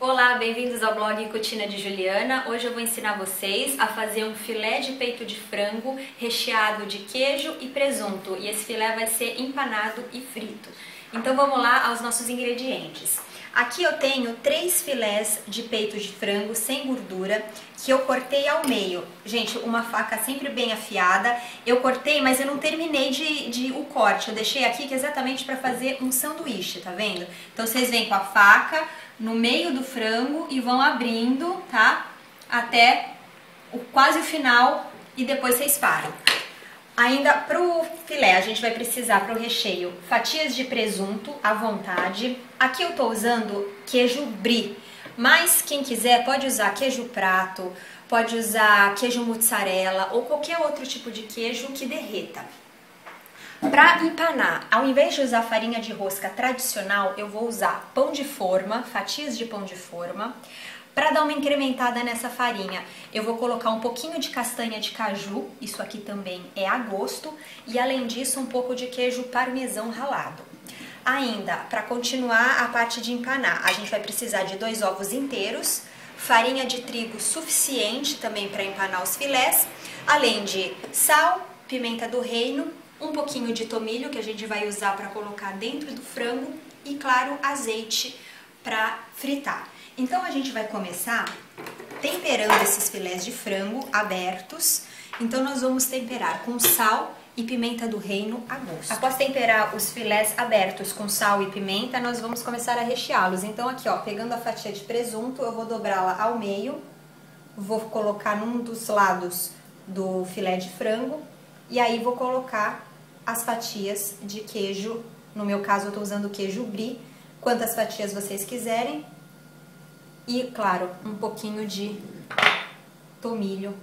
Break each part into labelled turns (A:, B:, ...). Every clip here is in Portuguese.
A: Olá, bem-vindos ao blog Cutina de Juliana. Hoje eu vou ensinar vocês a fazer um filé de peito de frango recheado de queijo e presunto. E esse filé vai ser empanado e frito. Então vamos lá aos nossos ingredientes. Aqui eu tenho 3 filés de peito de frango sem gordura que eu cortei ao meio. Gente, uma faca sempre bem afiada. Eu cortei, mas eu não terminei o corte. Eu deixei aqui que é exatamente para fazer um sanduíche, tá vendo? Então vocês vêm com a faca no meio do frango e vão abrindo, tá? Até quase o final e depois vocês param. Ainda pro filé a gente vai precisar pro recheio fatias de presunto à vontade. Aqui eu tô usando queijo brie, mas quem quiser pode usar queijo prato, pode usar queijo mussarela ou qualquer outro tipo de queijo que derreta. Para empanar, ao invés de usar farinha de rosca tradicional, eu vou usar pão de forma, fatias de pão de forma. Para dar uma incrementada nessa farinha, eu vou colocar um pouquinho de castanha de caju, isso aqui também é a gosto, e além disso um pouco de queijo parmesão ralado. Ainda, para continuar a parte de empanar, a gente vai precisar de 2 ovos inteiros, farinha de trigo suficiente também para empanar os filés, além de sal, pimenta do reino, um pouquinho de tomilho que a gente vai usar para colocar dentro do frango e, claro, azeite para fritar. Então a gente vai começar temperando esses filés de frango abertos. Então nós vamos temperar com sal e pimenta do reino a gosto. Após temperar os filés abertos com sal e pimenta, nós vamos começar a recheá-los. Então aqui, ó, pegando a fatia de presunto, eu vou dobrá-la ao meio, vou colocar num dos lados do filé de frango e aí vou colocar as fatias de queijo. No meu caso eu tô usando queijo brie, quantas fatias vocês quiserem. E, claro, um pouquinho de tomilho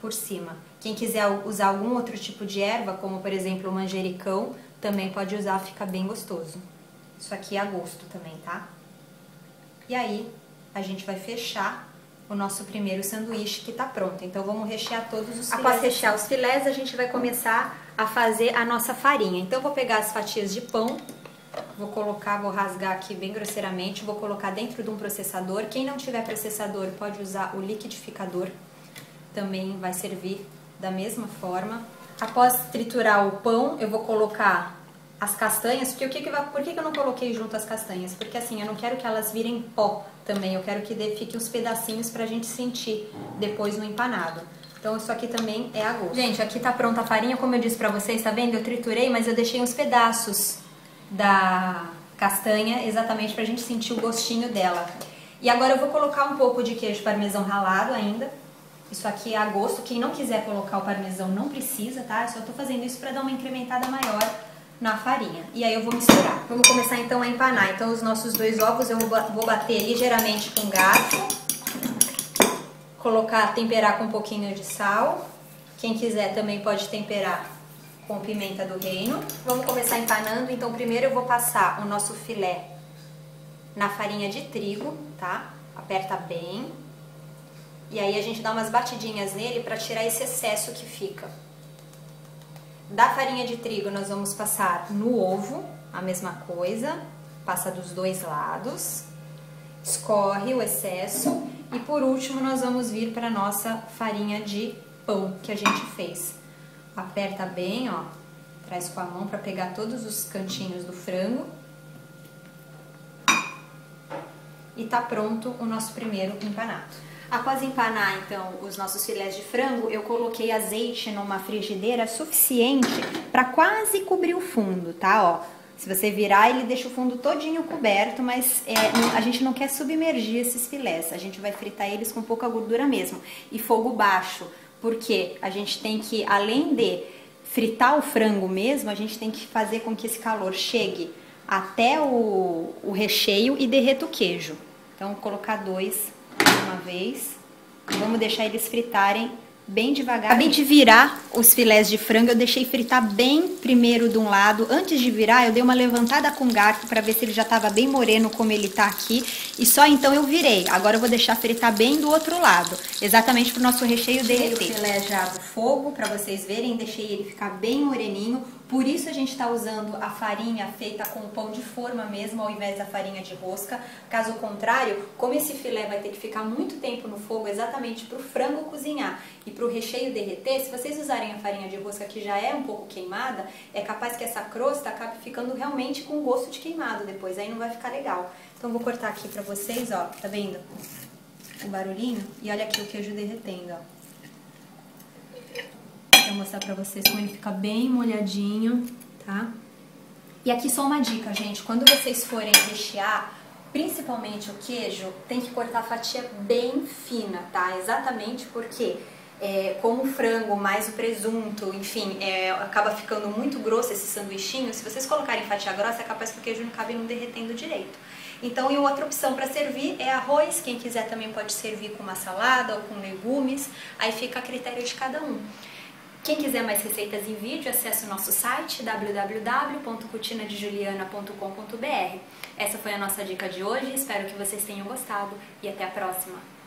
A: por cima. Quem quiser usar algum outro tipo de erva, como por exemplo o manjericão, também pode usar, fica bem gostoso. Isso aqui é a gosto também, tá? E aí, a gente vai fechar o nosso primeiro sanduíche que tá pronto. Então vamos rechear todos os filés. Após rechear os filés, a gente vai começar a fazer a nossa farinha. Então eu vou pegar as fatias de pão, vou rasgar aqui bem grosseiramente, vou colocar dentro de um processador. Quem não tiver processador pode usar o liquidificador, também vai servir da mesma forma. Após triturar o pão, eu vou colocar as castanhas, porque por que eu não coloquei junto as castanhas? Porque assim, eu não quero que elas virem pó também, eu quero que fique uns pedacinhos pra gente sentir depois no empanado. Então isso aqui também é a gosto. Gente, aqui tá pronta a farinha, como eu disse pra vocês, tá vendo? Eu triturei, mas eu deixei uns pedaços da castanha, exatamente pra gente sentir o gostinho dela. E agora eu vou colocar um pouco de queijo parmesão ralado ainda. Isso aqui é a gosto. Quem não quiser colocar o parmesão não precisa, tá? Eu só tô fazendo isso pra dar uma incrementada maior na farinha. E aí eu vou misturar. Vamos começar então a empanar. Então os nossos 2 ovos eu vou bater ligeiramente com garfo. Temperar com um pouquinho de sal. Quem quiser também pode temperar com pimenta do reino. Vamos começar empanando. Então primeiro eu vou passar o nosso filé na farinha de trigo, tá? Aperta bem. E aí a gente dá umas batidinhas nele para tirar esse excesso que fica. Da farinha de trigo nós vamos passar no ovo, a mesma coisa. Passa dos 2 lados. Escorre o excesso. E por último nós vamos vir para a nossa farinha de pão que a gente fez. Aperta bem, ó, traz com a mão para pegar todos os cantinhos do frango. E tá pronto o nosso primeiro empanado. Após empanar, então, os nossos filés de frango, eu coloquei azeite numa frigideira suficiente para quase cobrir o fundo, tá? Ó, se você virar, ele deixa o fundo todinho coberto, mas a gente não quer submergir esses filés. A gente vai fritar eles com pouca gordura mesmo. E fogo baixo. Porque a gente tem que, além de fritar o frango mesmo, a gente tem que fazer com que esse calor chegue até o recheio e derreta o queijo. Então, vou colocar 2 de uma vez. Vamos deixar eles fritarem bem devagar. Acabei de virar os filés de frango, eu deixei fritar bem primeiro de um lado. Antes de virar, eu dei uma levantada com o garfo para ver se ele já estava bem moreno como ele tá aqui. E só então eu virei. Agora eu vou deixar fritar bem do outro lado, exatamente para o nosso recheio derreter. Tirei o filé já do fogo para vocês verem, deixei ele ficar bem moreninho. Por isso a gente está usando a farinha feita com o pão de forma mesmo, ao invés da farinha de rosca. Caso contrário, como esse filé vai ter que ficar muito tempo no fogo, exatamente para o frango cozinhar e para o recheio derreter, se vocês usarem a farinha de rosca que já é um pouco queimada, é capaz que essa crosta acabe ficando realmente com gosto de queimado depois, aí não vai ficar legal. Então eu vou cortar aqui para vocês, ó, tá vendo o barulhinho? E olha aqui o queijo derretendo, ó. Vou mostrar pra vocês como ele fica bem molhadinho, tá? E aqui só uma dica, gente, quando vocês forem rechear, principalmente o queijo, tem que cortar a fatia bem fina, tá? Exatamente porque com o frango mais o presunto, enfim, acaba ficando muito grosso esse sanduichinho. Se vocês colocarem fatia grossa, é capaz que o queijo não acabe não derretendo direito. Então, e outra opção para servir é arroz. Quem quiser também pode servir com uma salada ou com legumes, aí fica a critério de cada um. Quem quiser mais receitas em vídeo, acesse o nosso site www.cocinadejuliana.com.br. Essa foi a nossa dica de hoje, espero que vocês tenham gostado e até a próxima!